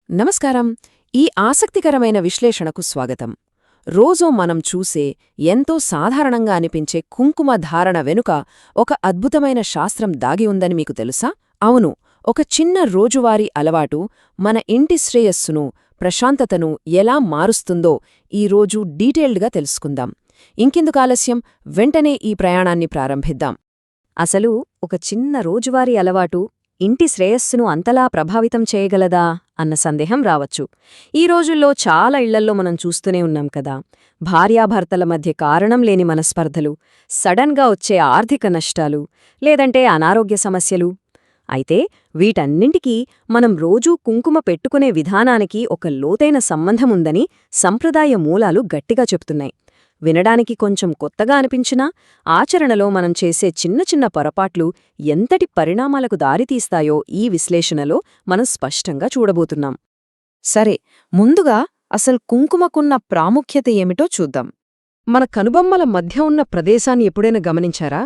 నమస్కారం. ఈ ఆసక్తికరమైన విశ్లేషణకు స్వాగతం. రోజూ మనం చూసే ఎంతో సాధారణంగా అనిపించే కుంకుమ ధారణ వెనుక ఒక అద్భుతమైన శాస్త్రం దాగి ఉందని మీకు తెలుసా? అవును, ఒక చిన్న రోజువారీ అలవాటు మన ఇంటి శ్రేయస్సును, ప్రశాంతతను ఎలా మారుస్తుందో ఈరోజు డీటెయిల్డ్గా తెలుసుకుందాం. ఇంకెందుకు ఆలస్యం, వెంటనే ఈ ప్రయాణాన్ని ప్రారంభిద్దాం. అసలు ఒక చిన్న రోజువారీ అలవాటు ఇంటి శ్రేయస్సును అంతలా ప్రభావితం చేయగలదా అన్న సందేహం రావచ్చు. ఈ రోజుల్లో చాలా ఇళ్లల్లో మనం చూస్తూనే ఉన్నాం కదా, భార్యాభర్తల మధ్య కారణం లేని మనస్పర్ధలు, సడన్గా వచ్చే ఆర్థిక నష్టాలు, లేదంటే అనారోగ్య సమస్యలు. అయితే వీటన్నింటికీ మనం రోజూ కుంకుమ పెట్టుకునే విధానానికి ఒక లోతైన సంబంధముందని సంప్రదాయ మూలాలు గట్టిగా చెప్తున్నాయి. వినడానికి కొంచెం కొత్తగా అనిపించినా ఆచరణలో మనం చేసే చిన్న చిన్న పొరపాట్లు ఎంతటి పరిణామాలకు దారితీస్తాయో ఈ విశ్లేషణలో మనం స్పష్టంగా చూడబోతున్నాం. సరే, ముందుగా అసలు కుంకుమకున్న ప్రాముఖ్యత ఏమిటో చూద్దాం. మన కనుబొమ్మల మధ్య ఉన్న ప్రదేశాన్ని ఎప్పుడైనా గమనించారా?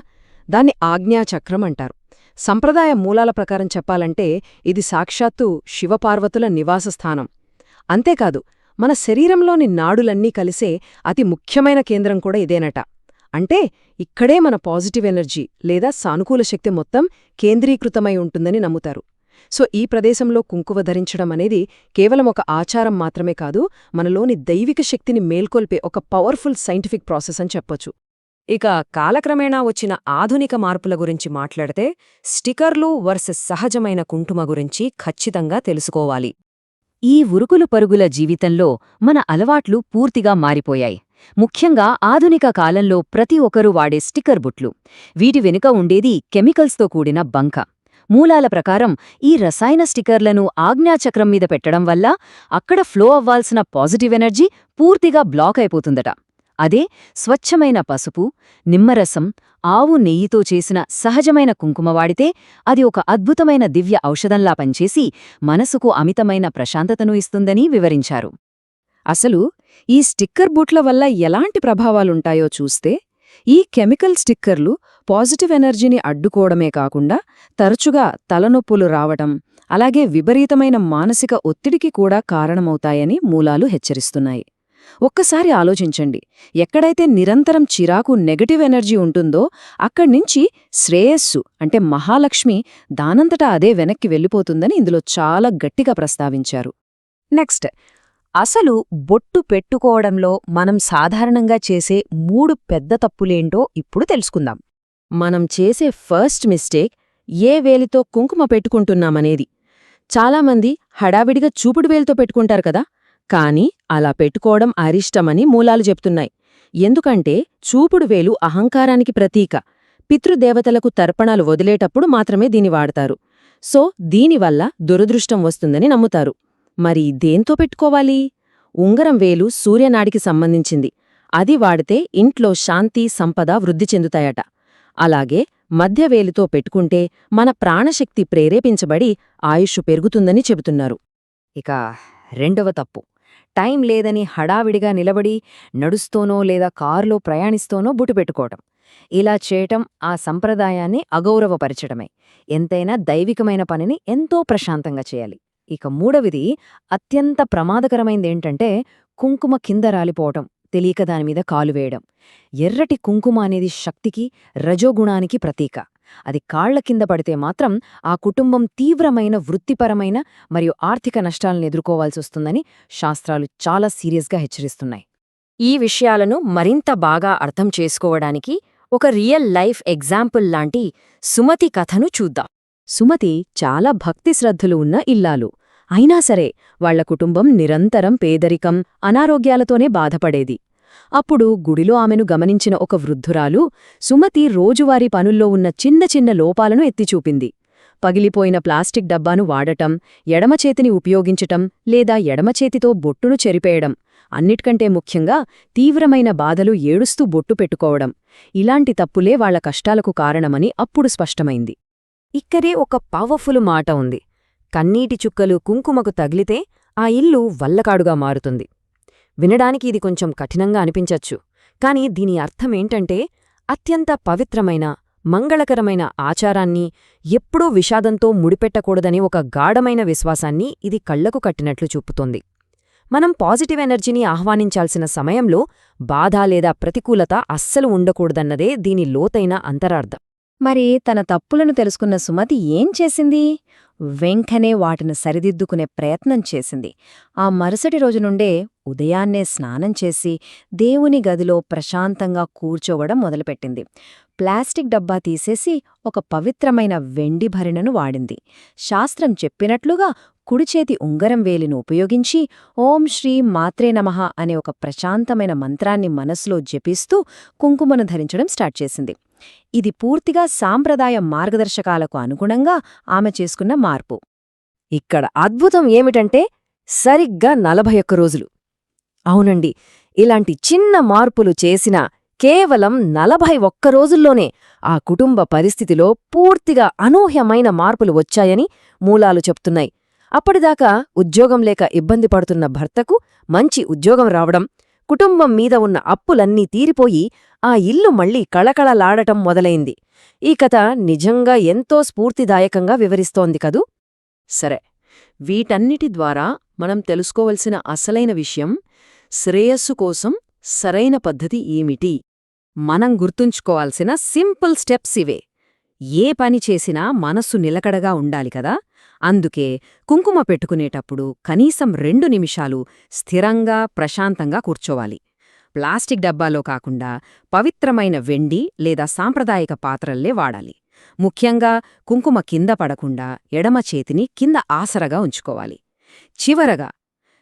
దాన్ని ఆజ్ఞాచక్రం అంటారు. సంప్రదాయ మూలాల ప్రకారం చెప్పాలంటే ఇది సాక్షాత్తు శివపార్వతుల నివాసస్థానం. అంతేకాదు, మన శరీరంలోని నాడులన్నీ కలిసే అతి ముఖ్యమైన కేంద్రం కూడా ఇదేనట. అంటే ఇక్కడే మన పాజిటివ్ ఎనర్జీ లేదా సానుకూల శక్తి మొత్తం కేంద్రీకృతమై ఉంటుందని నమ్ముతారు. సో ఈ ప్రదేశంలో కుంకుమ ధరించడం అనేది కేవలం ఒక ఆచారం మాత్రమే కాదు, మనలోని దైవిక శక్తిని మేల్కొల్పే ఒక పవర్ఫుల్ సైంటిఫిక్ ప్రాసెస్ అని చెప్పొచ్చు. ఇక కాలక్రమేణా వచ్చిన ఆధునిక మార్పుల గురించి మాట్లాడితే స్టిక్కర్లు వర్సెస్ సహజమైన కుంకుమ గురించి ఖచ్చితంగా తెలుసుకోవాలి. ఈ ఉరుకులు పరుగుల జీవితంలో మన అలవాట్లు పూర్తిగా మారిపోయాయి. ముఖ్యంగా ఆధునిక కాలంలో ప్రతి ఒక్కరూ వాడే స్టిక్కర్ బుట్లు. వీటి వెనుక ఉండేది కెమికల్స్తో కూడిన బంక. మూలాల ప్రకారం ఈ రసాయన స్టిక్కర్లను ఆజ్ఞాచక్రం మీద పెట్టడం వల్ల అక్కడ ఫ్లో అవ్వాల్సిన పాజిటివ్ ఎనర్జీ పూర్తిగా బ్లాక్ అయిపోతుందట. అదే స్వచ్ఛమైన పసుపు, నిమ్మరసం, ఆవు నెయ్యితో చేసిన సహజమైన కుంకుమ వాడితే అది ఒక అద్భుతమైన దివ్య ఔషధంలా పనిచేసి మనసుకు అమితమైన ప్రశాంతతను ఇస్తుందని వివరించారు. అసలు ఈ స్టిక్కర్ బుట్ల వల్ల ఎలాంటి ప్రభావాలుంటాయో చూస్తే, ఈ కెమికల్ స్టిక్కర్లు పాజిటివ్ ఎనర్జీని అడ్డుకోవడమే కాకుండా తరచుగా తలనొప్పులు రావటం, అలాగే విపరీతమైన మానసిక ఒత్తిడికి కూడా కారణమవుతాయని మూలాలు హెచ్చరిస్తున్నాయి. ఒక్కసారి ఆలోచించండి, ఎక్కడైతే నిరంతరం చిరాకు నెగటివ్ ఎనర్జీ ఉంటుందో అక్కడ్నించి శ్రేయస్సు అంటే మహాలక్ష్మి దానంతటా అదే వెనక్కి వెళ్ళిపోతుందని ఇందులో చాలా గట్టిగా ప్రస్తావించారు. నెక్స్ట్, అసలు బొట్టు పెట్టుకోవడంలో మనం సాధారణంగా చేసే 3 పెద్ద తప్పులేంటో ఇప్పుడు తెలుసుకుందాం. మనం చేసే ఫస్ట్ మిస్టేక్ ఏ వేలితో కుంకుమ పెట్టుకుంటున్నామనేది. చాలామంది హడావిడిగా చూపుడు వేలితో పెట్టుకుంటారు కదా, కానీ అలా పెట్టుకోవడం అరిష్టమని మూలాలు చెప్తున్నాయి. ఎందుకంటే చూపుడు వేలు అహంకారానికి ప్రతీక. పితృదేవతలకు తర్పణాలు వదిలేటప్పుడు మాత్రమే దీని వాడతారు. సో దీనివల్ల దురదృష్టం వస్తుందని నమ్ముతారు. మరి దేంతో పెట్టుకోవాలి? ఉంగరం వేలు సూర్యనాడికి సంబంధించింది. అది వాడితే ఇంట్లో శాంతి, సంపద వృద్ధి చెందుతాయట. అలాగే మధ్యవేలుతో పెట్టుకుంటే మన ప్రాణశక్తి ప్రేరేపించబడి ఆయుష్షు పెరుగుతుందని చెబుతున్నారు. ఇక రెండవ తప్పు, టైం లేదని హడావిడిగా నిలబడి నడుస్తోనో లేదా కారులో ప్రయాణిస్తోనో బుట్టు పెట్టుకోవటం. ఇలా చేయటం ఆ సంప్రదాయాన్ని అగౌరవపరచడమే. ఎంతైనా దైవికమైన పనిని ఎంతో ప్రశాంతంగా చేయాలి. ఇక మూడవది అత్యంత ప్రమాదకరమైందేంటంటే కుంకుమ కింద రాలిపోవటం, తెలియక దానిమీద కాలు వేయడం. ఎర్రటి కుంకుమ అనేది శక్తికి, రజోగుణానికి ప్రతీక. అది కాళ్ల కింద పడితే మాత్రం ఆ కుటుంబం తీవ్రమైన వృత్తిపరమైన మరియు ఆర్థిక నష్టాలను ఎదుర్కోవాల్సొస్తుందని శాస్త్రాలు చాలా సీరియస్గా హెచ్చరిస్తున్నాయి. ఈ విషయాలను మరింత బాగా అర్థం చేసుకోవడానికి ఒక రియల్ లైఫ్ ఎగ్జాంపుల్ లాంటి సుమతి కథను చూద్దాం. సుమతి చాలా భక్తి శ్రద్ధలు ఉన్న ఇల్లాలు. అయినా సరే వాళ్ల కుటుంబం నిరంతరం పేదరికం, అనారోగ్యాలతోనే బాధపడేది. అప్పుడు గుడిలో ఆమెను గమనించిన ఒక వృద్ధురాలు సుమతి రోజువారీ పనుల్లో ఉన్న చిన్న చిన్న లోపాలను ఎత్తిచూపింది. పగిలిపోయిన ప్లాస్టిక్ డబ్బాను వాడటం, ఎడమచేతిని ఉపయోగించటం లేదా ఎడమచేతితో బొట్టును చెరిపేయడం, అన్నిటికంటే ముఖ్యంగా తీవ్రమైన బాధలు ఏడుస్తూ బొట్టు పెట్టుకోవడం. ఇలాంటి తప్పులే వాళ్ల కష్టాలకు కారణమని అప్పుడు స్పష్టమైంది. ఇక్కడే ఒక పవర్ఫుల్ మాట ఉంది. కన్నీటి చుక్కలు కుంకుమకు తగిలితే ఆ ఇల్లు వల్లకాడుగా మారుతుంది. వినడానికి ఇది కొంచెం కఠినంగా అనిపించచ్చు, కాని దీని అర్థమేంటంటే అత్యంత పవిత్రమైన, మంగళకరమైన ఆచారాన్ని ఎప్పుడూ విషాదంతో ముడిపెట్టకూడదని ఒక గాఢమైన విశ్వాసాన్ని ఇది కళ్లకు కట్టినట్లు చూపుతోంది. మనం పాజిటివ్ ఎనర్జీని ఆహ్వానించాల్సిన సమయంలో బాధ లేదా ప్రతికూలత అస్సలు ఉండకూడదన్నదే దీని లోతైన అంతరార్థం. మరి తన తప్పులను తెలుసుకున్న సుమతి ఏం చేసింది? వెంకనే వాటిని సరిదిద్దుకునే ప్రయత్నం చేసింది. ఆ మరుసటి రోజు నుండే ఉదయాన్నే స్నానం చేసి దేవుని గదిలో ప్రశాంతంగా కూర్చోవడం మొదలుపెట్టింది. ప్లాస్టిక్ డబ్బా తీసేసి ఒక పవిత్రమైన వెండి భరిణను వాడింది. శాస్త్రం చెప్పినట్లుగా కుడిచేతి ఉంగరం వేలిని ఉపయోగించి ఓం శ్రీ మాత్రే నమః అనే ఒక ప్రశాంతమైన మంత్రాన్ని మనసులో జపిస్తూ కుంకుమను ధరించడం స్టార్ట్ చేసింది. ఇది పూర్తిగా సాంప్రదాయ మార్గదర్శకాలకు అనుగుణంగా ఆమె చేసుకున్న మార్పు. ఇక్కడ అద్భుతం ఏమిటంటే సరిగ్గా 41 రోజులు. అవునండి, ఇలాంటి చిన్న మార్పులు చేసినా కేవలం 41 రోజుల్లోనే ఆ కుటుంబ పరిస్థితిలో పూర్తిగా అనూహ్యమైన మార్పులు వచ్చాయని మూలాలు చెప్తున్నాయి. అప్పటిదాకా ఉద్యోగం లేక ఇబ్బంది పడుతున్న భర్తకు మంచి ఉద్యోగం రావడం, కుటుంబం మీద ఉన్న అప్పులన్నీ తీరిపోయి ఆ ఇల్లు మళ్లీ కళకళలాడటం మొదలైంది. ఈ కథ నిజంగా ఎంతో స్ఫూర్తిదాయకంగా వివరిస్తోంది కదూ. సరే, వీటన్నిటి ద్వారా మనం తెలుసుకోవలసిన అసలైన విషయం శ్రేయస్సు కోసం సరైన పద్ధతి ఏమిటి? మనం గుర్తుంచుకోవాల్సిన సింపుల్ స్టెప్స్ ఇవే. ఏ పని చేసినా మనస్సు నిలకడగా ఉండాలి కదా. అందుకే కుంకుమ పెట్టుకునేటప్పుడు కనీసం 2 నిమిషాలు స్థిరంగా ప్రశాంతంగా కూర్చోవాలి. ప్లాస్టిక్ డబ్బాలో కాకుండా పవిత్రమైన వెండి లేదా సాంప్రదాయిక పాత్రల్లే వాడాలి. ముఖ్యంగా కుంకుమ కింద పడకుండా ఎడమ చేతిని కింద ఆసరగా ఉంచుకోవాలి. చివరగా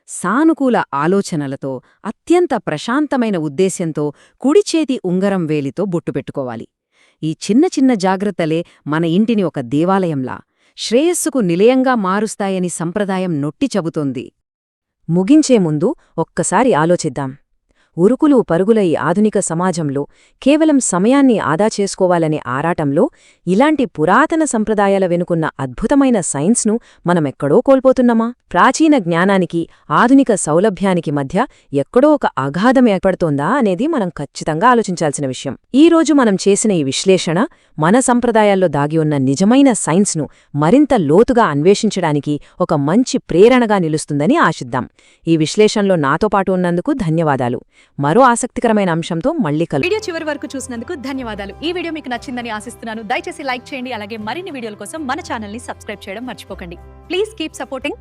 సానుకూల ఆలోచనలతో అత్యంత ప్రశాంతమైన ఉద్దేశ్యంతో కుడిచేతి ఉంగరం వేలితో బొట్టు పెట్టుకోవాలి. ఈ చిన్న చిన్న జాగ్రత్తలే మన ఇంటిని ఒక దేవాలయంలా, శ్రేయస్సుకు నిలయంగా మారుస్తాయని సంప్రదాయం నొట్టి చెబుతోంది. ముగించే ముందు ఒక్కసారి ఆలోచిద్దాం. ఉరుకులు పరుగుల ఈ ఆధునిక సమాజంలో కేవలం సమయాన్ని ఆదా చేసుకోవాలనే ఆరాటంలో ఇలాంటి పురాతన సంప్రదాయాల వెనుకున్న అద్భుతమైన సైన్స్ను మనమెక్కడో కోల్పోతున్నామా? ప్రాచీన జ్ఞానానికి ఆధునిక సౌలభ్యానికి మధ్య ఎక్కడో ఒక అగాధం ఏర్పడుతోందా అనేది మనం ఖచ్చితంగా ఆలోచించాల్సిన విషయం. ఈ రోజు మనం చేసిన ఈ విశ్లేషణ మన సంప్రదాయాల్లో దాగి ఉన్న నిజమైన సైన్స్ను మరింత లోతుగా అన్వేషించడానికి ఒక మంచి ప్రేరణగా నిలుస్తుందని ఆశిద్దాం. ఈ విశ్లేషణలో నాతో పాటు ఉన్నందుకు ధన్యవాదాలు. మరో ఆసక్తికరమైన అంశంతో మళ్ళీ వీడియో చివరి వరకు చూసినందుకు ధన్యవాదాలు. ఈ వీడియో మీకు నచ్చిందని ఆశిస్తున్నాను. దయచేసి లైక్ చేయండి. అలాగే మరిన్ని వీడియోల కోసం మన ఛానల్ ని సబ్స్క్రైబ్ చేయడం మర్చిపోకండి. Please keep supporting